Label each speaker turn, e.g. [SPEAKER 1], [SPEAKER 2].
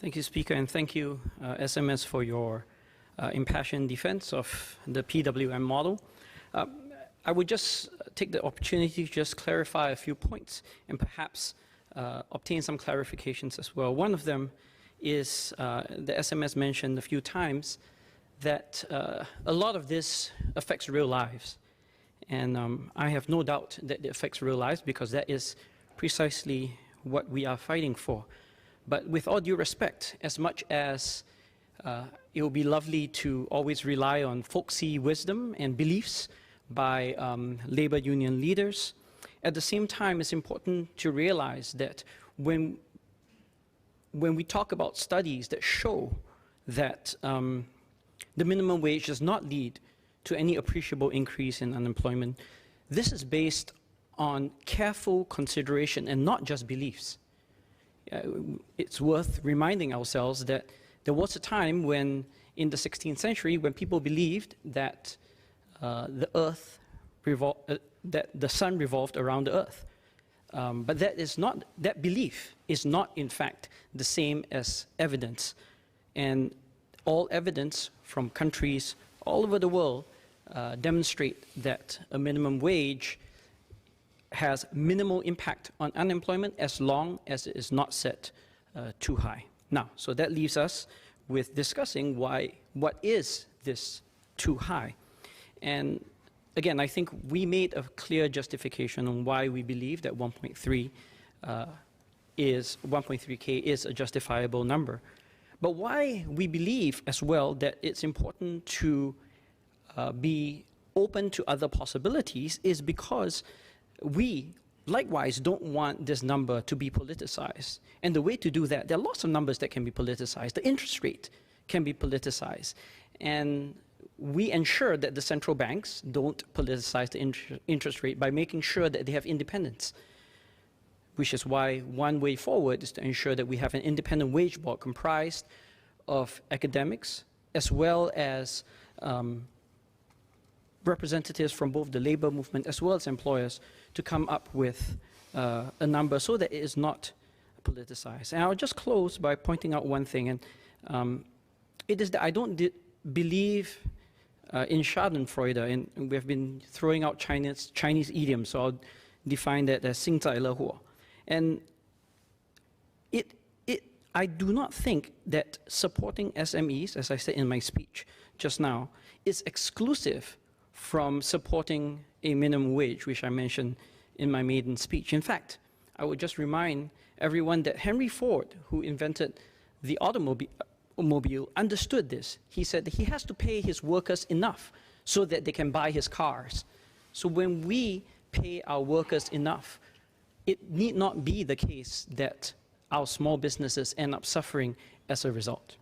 [SPEAKER 1] Thank you, Speaker, and thank you, SMS, for your impassioned defense of the PWM model. I would just take the opportunity to just clarify a few points and perhaps obtain some clarifications as well. One of them is the SMS mentioned a few times that a lot of this affects real lives. And I have no doubt that it affects real lives because that is precisely what we are fighting for. But with all due respect, as much as it would be lovely to always rely on folksy wisdom and beliefs by labor union leaders, at the same time it's important to realize that when we talk about studies that show that the minimum wage does not lead to any appreciable increase in unemployment, this is based on careful consideration and not just beliefs. It's worth reminding ourselves that there was a time when, in the 16th century, when people believed that that the sun revolved around the earth. But that belief is not, in fact, the same as evidence. And all evidence from countries all over the world demonstrate that a minimum wage has minimal impact on unemployment as long as it is not set too high. Now, so that leaves us with discussing what is this too high? And again, I think we made a clear justification on why we believe that 1.3K is a justifiable number. But why we believe as well that it's important to be open to other possibilities is because we, likewise, don't want this number to be politicized. And the way to do that, there are lots of numbers that can be politicized. The interest rate can be politicized. And we ensure that the central banks don't politicize the interest rate by making sure that they have independence, which is why one way forward is to ensure that we have an independent wage board comprised of academics as well as representatives from both the labor movement as well as employers to come up with a number so that it is not politicized. And I'll just close by pointing out one thing, and it is that I don't believe in Schadenfreude, and we have been throwing out Chinese idioms, so I'll define that as 幸灾乐祸. And I do not think that supporting SMEs, as I said in my speech just now, is exclusive from supporting a minimum wage, which I mentioned in my maiden speech. In fact, I would just remind everyone that Henry Ford, who invented the automobile, understood this. He said that he has to pay his workers enough so that they can buy his cars. So when we pay our workers enough, it need not be the case that our small businesses end up suffering as a result.